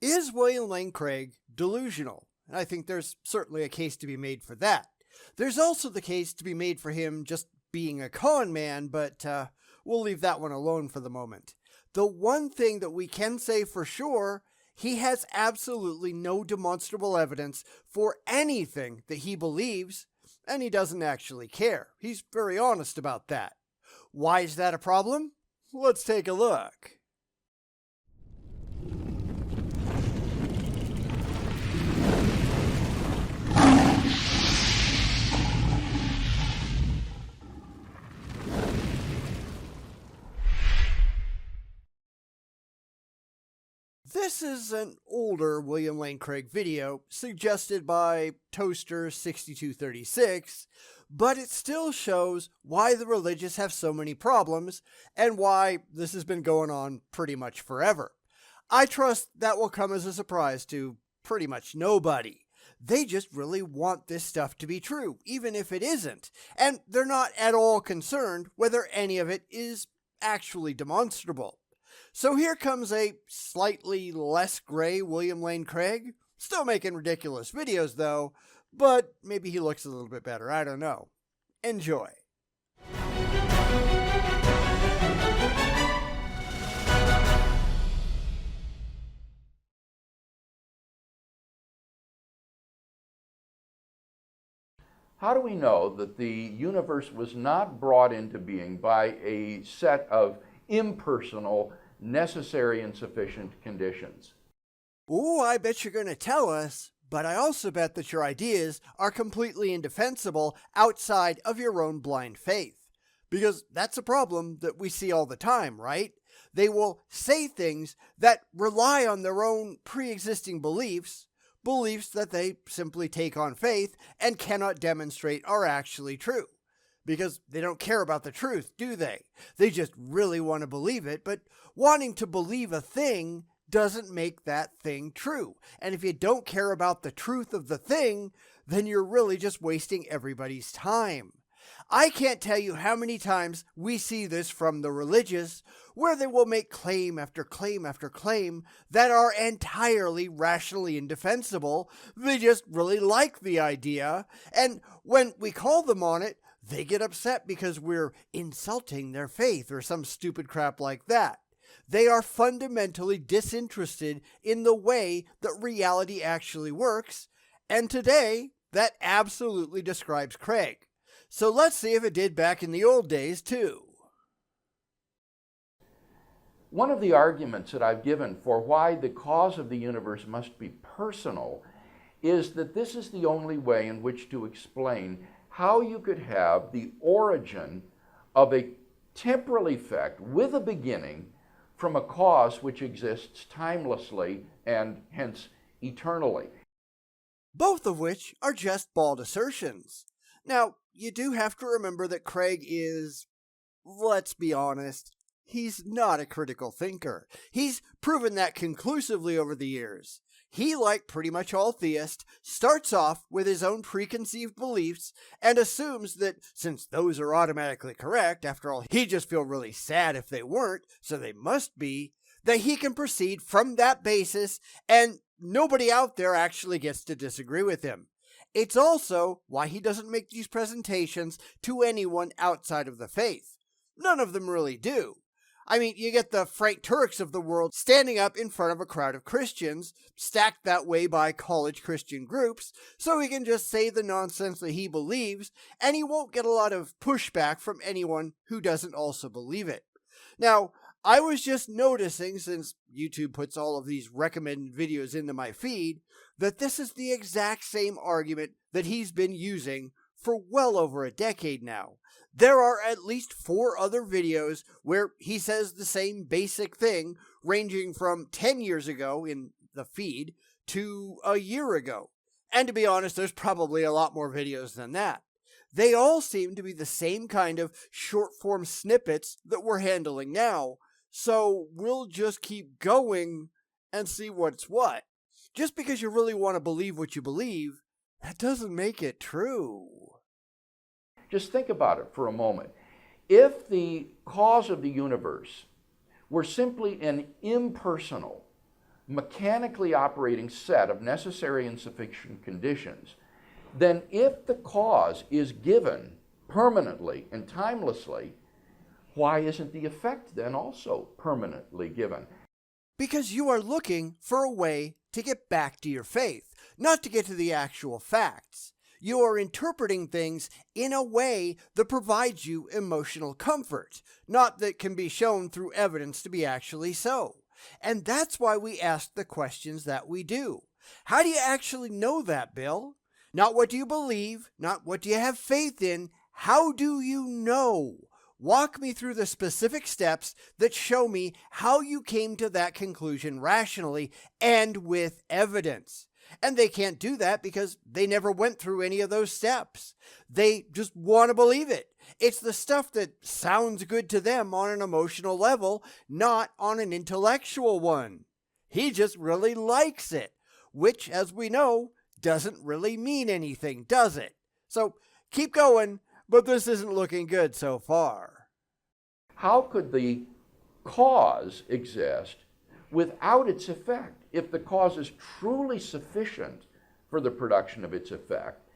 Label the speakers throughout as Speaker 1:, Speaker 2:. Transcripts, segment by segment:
Speaker 1: Is William Lane Craig delusional? And I think there's certainly a case to be made for that. There's also the case to be made for him just being a con man, but we'll leave that one alone for the moment. The one thing that we can say for sure, he has absolutely no demonstrable evidence for anything that he believes, and he doesn't actually care. He's very honest about that. Why is that a problem? Let's take a look. This is an older William Lane Craig video suggested by Toaster6236, but it still shows why the religious have so many problems and why this has been going on pretty much forever. I trust that will come as a surprise to pretty much nobody. They just really want this stuff to be true, even if it isn't, and they're not at all concerned whether any of it is actually demonstrable. So here comes a slightly less gray William Lane Craig. Still making ridiculous videos though, but maybe he looks a little bit better, I don't know. Enjoy.
Speaker 2: How do we know that the universe was not brought into being by a set of impersonal, necessary and sufficient conditions?
Speaker 1: Ooh, I bet you're going to tell us, but I also bet that your ideas are completely indefensible outside of your own blind faith. Because that's a problem that we see all the time, right? They will say things that rely on their own pre-existing beliefs that they simply take on faith and cannot demonstrate are actually true. Because they don't care about the truth, do they? They just really want to believe it, but wanting to believe a thing doesn't make that thing true. And if you don't care about the truth of the thing, then you're really just wasting everybody's time. I can't tell you how many times we see this from the religious, where they will make claim after claim after claim that are entirely rationally indefensible. They just really like the idea, and when we call them on it, they get upset because we're insulting their faith or some stupid crap like that. They are fundamentally disinterested in the way that reality actually works, and today, that absolutely describes Craig. So let's see if it did back in the old days too.
Speaker 2: One of the arguments that I've given for why the cause of the universe must be personal is that this is the only way in which to explain how you could have the origin of a temporal effect with a beginning from a cause which exists timelessly and hence eternally.
Speaker 1: Both of which are just bald assertions. Now, you do have to remember that Craig is, let's be honest, he's not a critical thinker. He's proven that conclusively over the years. He, like pretty much all theists, starts off with his own preconceived beliefs and assumes that since those are automatically correct, after all, he'd just feel really sad if they weren't, so they must be, that he can proceed from that basis and nobody out there actually gets to disagree with him. It's also why he doesn't make these presentations to anyone outside of the faith. None of them really do. I mean, you get the Frank Turek's of the world standing up in front of a crowd of Christians, stacked that way by college Christian groups, so he can just say the nonsense that he believes, and he won't get a lot of pushback from anyone who doesn't also believe it. Now, I was just noticing, since YouTube puts all of these recommended videos into my feed, that this is the exact same argument that he's been using for well over a decade now. There are at least 4 other videos where he says the same basic thing, ranging from 10 years ago in the feed to a year ago. And to be honest, there's probably a lot more videos than that. They all seem to be the same kind of short-form snippets that we're handling now, so we'll just keep going and see what's what. Just because you really want to believe what you believe, that doesn't make it true.
Speaker 2: Just think about it for a moment. If the cause of the universe were simply an impersonal, mechanically operating set of necessary and sufficient conditions, then if the cause is given permanently and timelessly, why isn't the effect then also permanently given?
Speaker 1: Because you are looking for a way to get back to your faith, not to get to the actual facts. You are interpreting things in a way that provides you emotional comfort, not that can be shown through evidence to be actually so. And that's why we ask the questions that we do. How do you actually know that, Bill? Not what do you believe, not what do you have faith in. How do you know? Walk me through the specific steps that show me how you came to that conclusion rationally and with evidence. And they can't do that because they never went through any of those steps. They just want to believe it. It's the stuff that sounds good to them on an emotional level, not on an intellectual one. He just really likes it, which, as we know, doesn't really mean anything, does it? So keep going, but this isn't looking good so far.
Speaker 2: How could the cause exist without its effect? If the cause is truly sufficient for the production of its effect.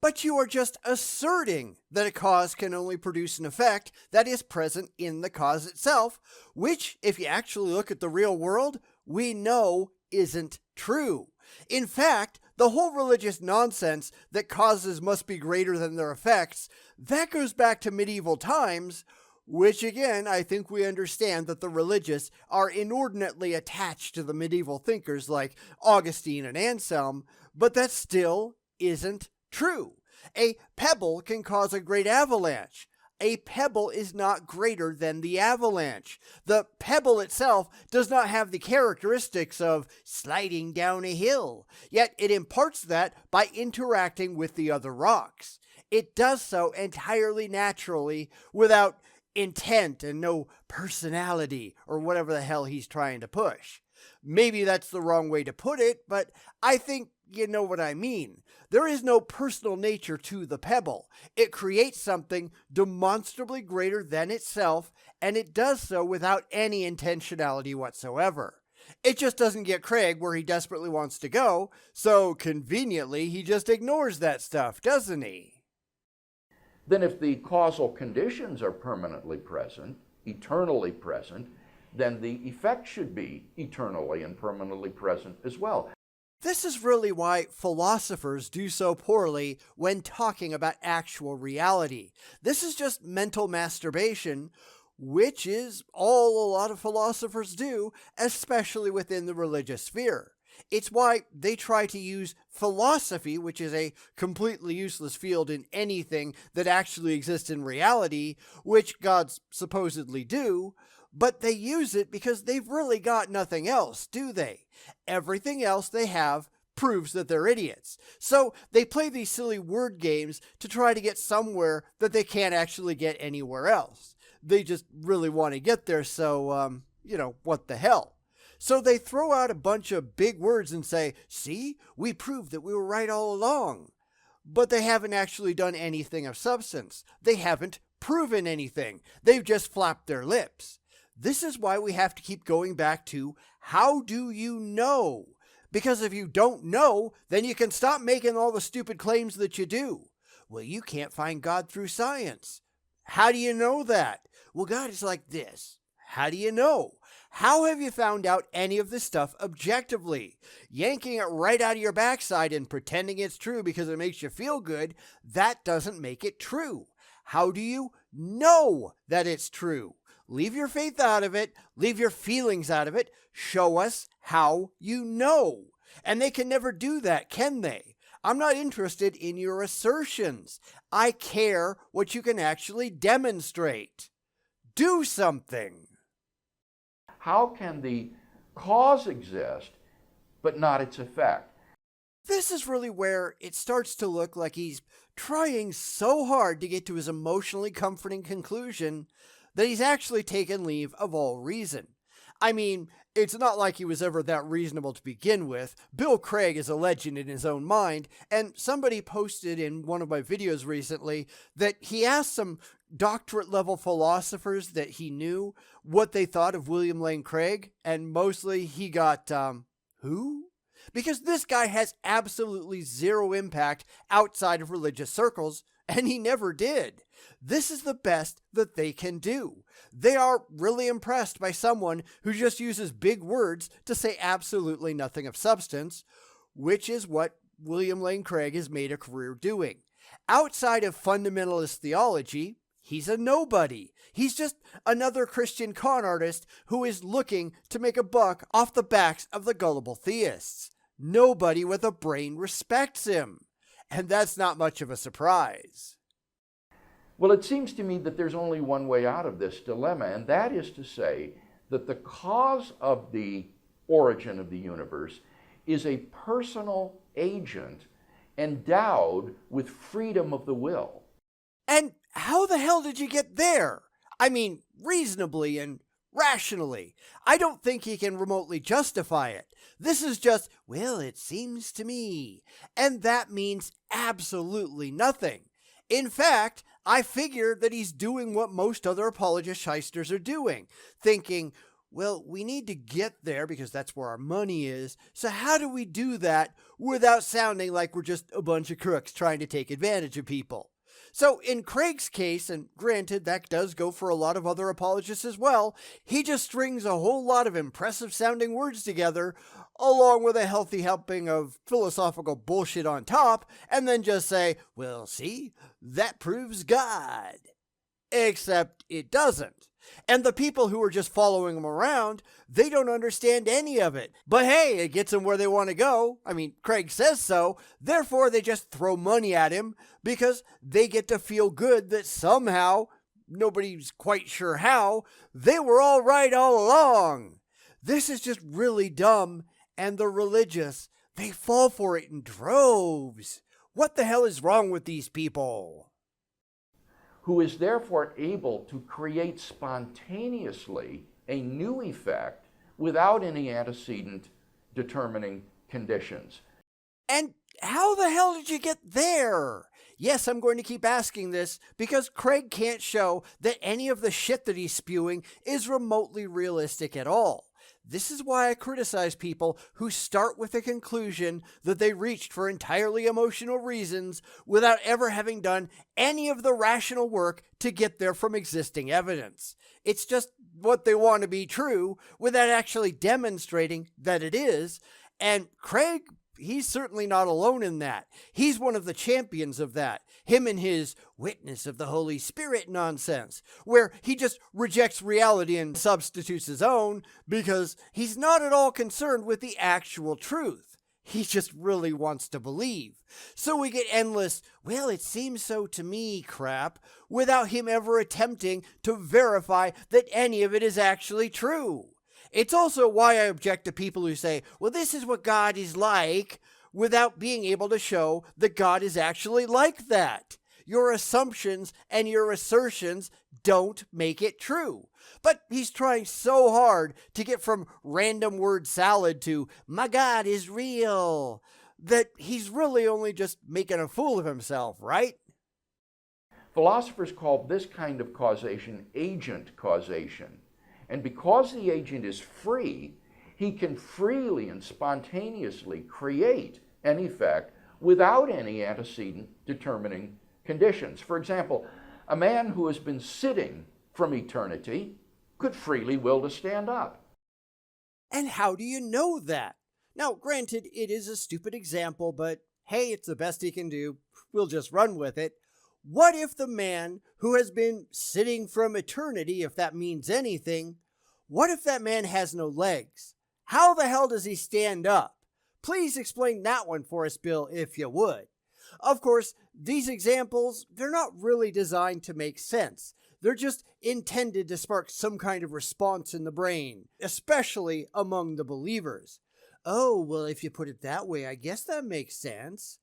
Speaker 1: But you are just asserting that a cause can only produce an effect that is present in the cause itself, which, if you actually look at the real world, we know isn't true. In fact, the whole religious nonsense that causes must be greater than their effects, that goes back to medieval times, which again, I think we understand that the religious are inordinately attached to the medieval thinkers like Augustine and Anselm, but that still isn't true. A pebble can cause a great avalanche. A pebble is not greater than the avalanche. The pebble itself does not have the characteristics of sliding down a hill, yet it imparts that by interacting with the other rocks. It does so entirely naturally without intent and no personality or whatever the hell he's trying to push. Maybe that's the wrong way to put it, but I think you know what I mean. There is no personal nature to the pebble. It creates something demonstrably greater than itself, and it does so without any intentionality whatsoever. It just doesn't get Craig where he desperately wants to go, so conveniently he just ignores that stuff, doesn't he?
Speaker 2: Then if the causal conditions are permanently present, eternally present, then the effect should be eternally and permanently present as well.
Speaker 1: This is really why philosophers do so poorly when talking about actual reality. This is just mental masturbation, which is all a lot of philosophers do, especially within the religious sphere. It's why they try to use philosophy, which is a completely useless field in anything that actually exists in reality, which gods supposedly do, but they use it because they've really got nothing else, do they? Everything else they have proves that they're idiots. So they play these silly word games to try to get somewhere that they can't actually get anywhere else. They just really want to get there, so, what the hell? So they throw out a bunch of big words and say, see, we proved that we were right all along. But they haven't actually done anything of substance. They haven't proven anything. They've just flapped their lips. This is why we have to keep going back to, how do you know? Because if you don't know, then you can stop making all the stupid claims that you do. Well, you can't find God through science. How do you know that? Well, God is like this. How do you know? How have you found out any of this stuff objectively? Yanking it right out of your backside and pretending it's true because it makes you feel good, that doesn't make it true. How do you know that it's true? Leave your faith out of it. Leave your feelings out of it. Show us how you know. And they can never do that, can they? I'm not interested in your assertions. I care what you can actually demonstrate. Do something.
Speaker 2: How can the cause exist, but not its effect?
Speaker 1: This is really where it starts to look like he's trying so hard to get to his emotionally comforting conclusion that he's actually taken leave of all reason. I mean, it's not like he was ever that reasonable to begin with. Bill Craig is a legend in his own mind, and somebody posted in one of my videos recently that he asked some doctorate level philosophers that he knew what they thought of William Lane Craig, and mostly he got, who? Because this guy has absolutely zero impact outside of religious circles, and he never did. This is the best that they can do. They are really impressed by someone who just uses big words to say absolutely nothing of substance, which is what William Lane Craig has made a career doing. Outside of fundamentalist theology, he's a nobody. He's just another Christian con artist who is looking to make a buck off the backs of the gullible theists. Nobody with a brain respects him. And that's not much of a surprise.
Speaker 2: Well, it seems to me that there's only one way out of this dilemma, and that is to say that the cause of the origin of the universe is a personal agent endowed with freedom of the will.
Speaker 1: And how the hell did you get there? I mean, reasonably and rationally. I don't think he can remotely justify it. This is just, well, it seems to me. And that means absolutely nothing. In fact, I figure that he's doing what most other apologist shysters are doing, thinking, well, we need to get there because that's where our money is. So how do we do that without sounding like we're just a bunch of crooks trying to take advantage of people? So in Craig's case, and granted that does go for a lot of other apologists as well, he just strings a whole lot of impressive sounding words together, along with a healthy helping of philosophical bullshit on top, and then just say, well, see, that proves God. Except it doesn't. And the people who are just following him around, they don't understand any of it. But hey, it gets them where they want to go. I mean, Craig says so. Therefore, they just throw money at him because they get to feel good that somehow, nobody's quite sure how, they were all right all along. This is just really dumb, and the religious, they fall for it in droves. What the hell is wrong with these people?
Speaker 2: Who is therefore able to create spontaneously a new effect without any antecedent determining conditions.
Speaker 1: And how the hell did you get there? Yes, I'm going to keep asking this because Craig can't show that any of the shit that he's spewing is remotely realistic at all. This is why I criticize people who start with a conclusion that they reached for entirely emotional reasons without ever having done any of the rational work to get there from existing evidence. It's just what they want to be true without actually demonstrating that it is, and Craig, he's certainly not alone in that. He's one of the champions of that. Him and his witness of the Holy Spirit nonsense, where he just rejects reality and substitutes his own because he's not at all concerned with the actual truth. He just really wants to believe. So we get endless, well, it seems so to me crap, without him ever attempting to verify that any of it is actually true. It's also why I object to people who say, well, this is what God is like, without being able to show that God is actually like that. Your assumptions and your assertions don't make it true. But he's trying so hard to get from random word salad to, my God is real, that he's really only just making a fool of himself, right?
Speaker 2: Philosophers call this kind of causation agent causation. And because the agent is free, he can freely and spontaneously create an effect without any antecedent determining conditions. For example, a man who has been sitting from eternity could freely will to stand up.
Speaker 1: And how do you know that? Now, granted, it is a stupid example, but hey, it's the best he can do. We'll just run with it. What if the man who has been sitting from eternity, if that means anything, what if that man has no legs? How the hell does he stand up? Please explain that one for us, Bill, if you would. Of course, these examples, they're not really designed to make sense. They're just intended to spark some kind of response in the brain, especially among the believers. Oh, well, if you put it that way, I guess that makes sense.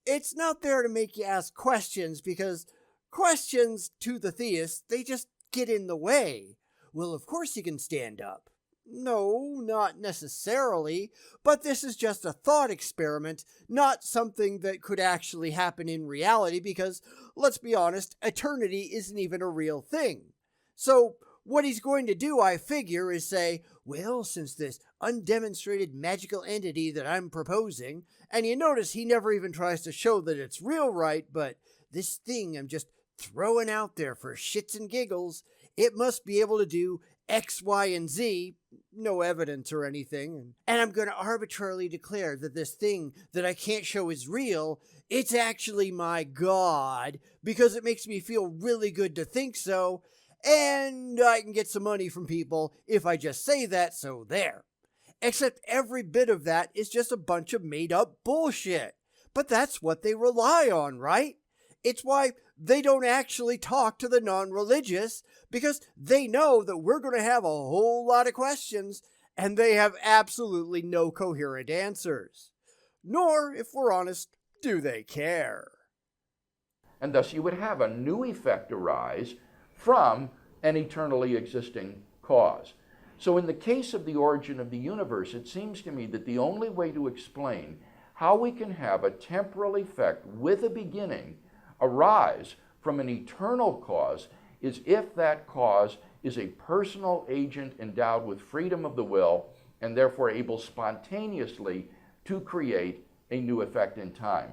Speaker 1: It's not there to make you ask questions because questions to the theist, they just get in the way. Well, of course he can stand up. No, not necessarily, but this is just a thought experiment, not something that could actually happen in reality because, let's be honest, eternity isn't even a real thing. So, what he's going to do, I figure, is say, well, since this undemonstrated magical entity that I'm proposing, and you notice he never even tries to show that it's real, right? But this thing I'm just throwing out there for shits and giggles, it must be able to do X, Y, and Z, no evidence or anything, and I'm going to arbitrarily declare that this thing that I can't show is real, it's actually my God, because it makes me feel really good to think so, and I can get some money from people if I just say that, so there. Except every bit of that is just a bunch of made up bullshit. But that's what they rely on, right? It's why they don't actually talk to the non-religious, because they know that we're going to have a whole lot of questions, and they have absolutely no coherent answers. Nor, if we're honest, do they care.
Speaker 2: And thus you would have a new effect arise from an eternally existing cause. So in the case of the origin of the universe, it seems to me that the only way to explain how we can have a temporal effect with a beginning arise from an eternal cause is if that cause is a personal agent endowed with freedom of the will and therefore able spontaneously to create a new effect in time.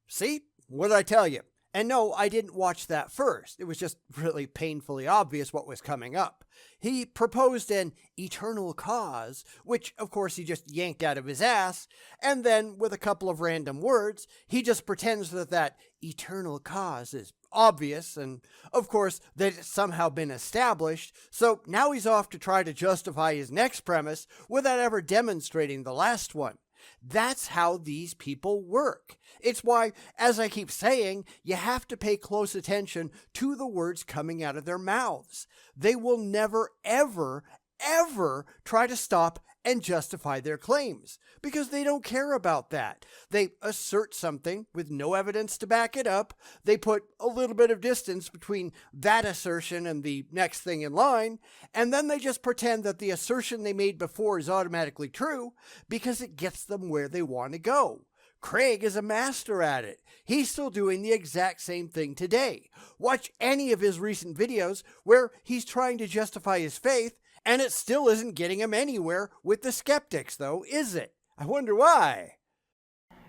Speaker 1: See? What did I tell you? And no, I didn't watch that first. It was just really painfully obvious what was coming up. He proposed an eternal cause, which of course he just yanked out of his ass, and then with a couple of random words, he just pretends that that eternal cause is obvious, and of course that it's somehow been established, so now he's off to try to justify his next premise without ever demonstrating the last one. That's how these people work. It's why, as I keep saying, you have to pay close attention to the words coming out of their mouths. They will never, ever, ever try to stop and justify their claims, because they don't care about that. They assert something with no evidence to back it up. They put a little bit of distance between that assertion and the next thing in line, and then they just pretend that the assertion they made before is automatically true because it gets them where they want to go. Craig is a master at it. He's still doing the exact same thing today. Watch any of his recent videos where he's trying to justify his faith, and it still isn't getting him anywhere with the skeptics, though, is it? I wonder why.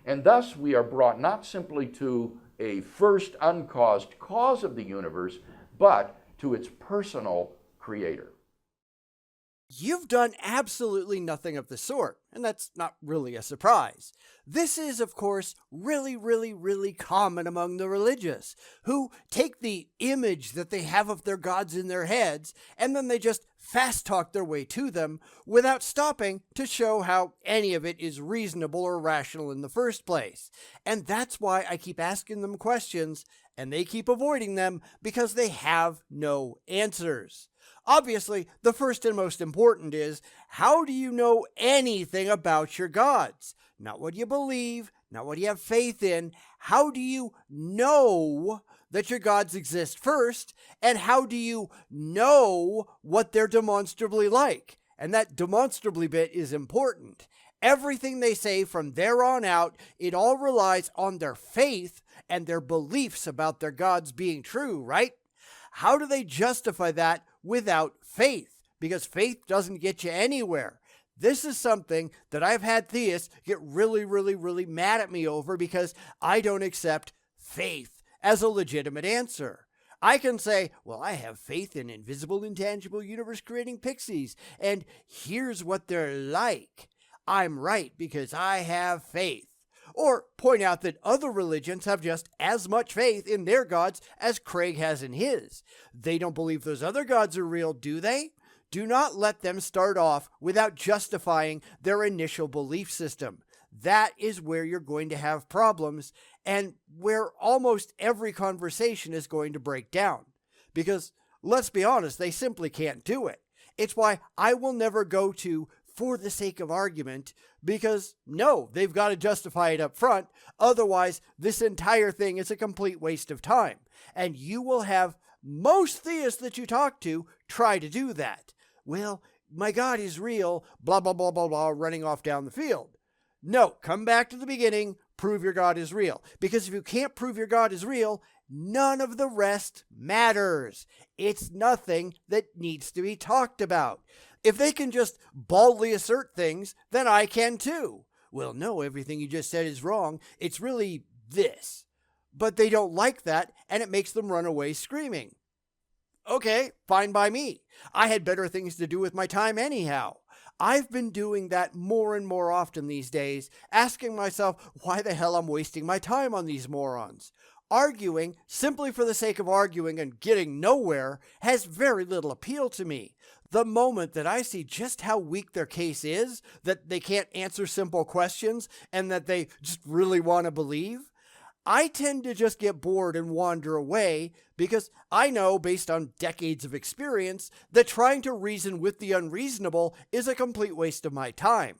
Speaker 2: And thus we are brought not simply to a first uncaused cause of the universe, but to its personal creator.
Speaker 1: You've done absolutely nothing of the sort, and that's not really a surprise. This is, of course, really common among the religious, who take the image that they have of their gods in their heads, and then they just fast talk their way to them without stopping to show how any of it is reasonable or rational in the first place. And that's why I keep asking them questions, and they keep avoiding them because they have no answers. Obviously, the first and most important is, how do you know anything about your gods? Not what you believe, not what you have faith in. How do you know that your gods exist first? And how do you know what they're demonstrably like? And that demonstrably bit is important. Everything they say from there on out, it all relies on their faith and their beliefs about their gods being true, right? How do they justify that without faith? Because faith doesn't get you anywhere. This is something that I've had theists get really mad at me over because I don't accept faith as a legitimate answer. I can say, well, I have faith in invisible, intangible, universe-creating pixies, and here's what they're like. I'm right because I have faith. Or point out that other religions have just as much faith in their gods as Craig has in his. They don't believe those other gods are real, do they? Do not let them start off without justifying their initial belief system. That is where you're going to have problems and where almost every conversation is going to break down. Because, let's be honest, they simply can't do it. It's why I will never go to for the sake of argument, because no, they've got to justify it up front. Otherwise, this entire thing is a complete waste of time. And you will have most theists that you talk to try to do that. Well, my God is real, blah, blah, blah, blah, blah, running off down the field. No, come back to the beginning, prove your God is real. Because if you can't prove your God is real, none of the rest matters. It's nothing that needs to be talked about. If they can just baldly assert things, then I can too. Well, no, everything you just said is wrong. It's really this. But they don't like that, and it makes them run away screaming. Okay, fine by me. I had better things to do with my time anyhow. I've been doing that more and more often these days, asking myself why the hell I'm wasting my time on these morons. Arguing, simply for the sake of arguing and getting nowhere, has very little appeal to me. The moment that I see just how weak their case is, that they can't answer simple questions, and that they just really want to believe, I tend to just get bored and wander away because I know, based on decades of experience, that trying to reason with the unreasonable is a complete waste of my time.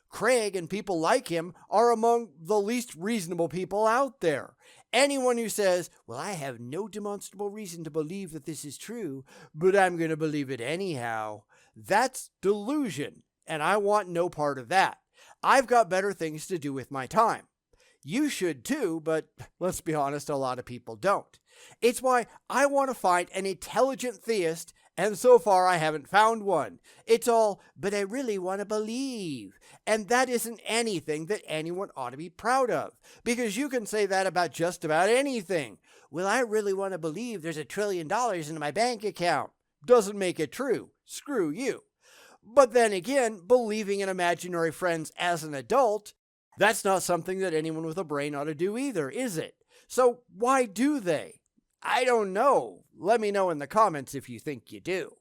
Speaker 1: Craig and people like him are among the least reasonable people out there. Anyone who says, well, I have no demonstrable reason to believe that this is true, but I'm going to believe it anyhow, that's delusion, and I want no part of that. I've got better things to do with my time. You should too, but let's be honest, a lot of people don't. It's why I want to find an intelligent theist, and so far I haven't found one. It's all, but I really want to believe. And that isn't anything that anyone ought to be proud of, because you can say that about just about anything. Well, I really want to believe there's $1 trillion in my bank account. Doesn't make it true. Screw you. But then again, believing in imaginary friends as an adult, that's not something that anyone with a brain ought to do either, is it? So why do they? I don't know. Let me know in the comments if you think you do.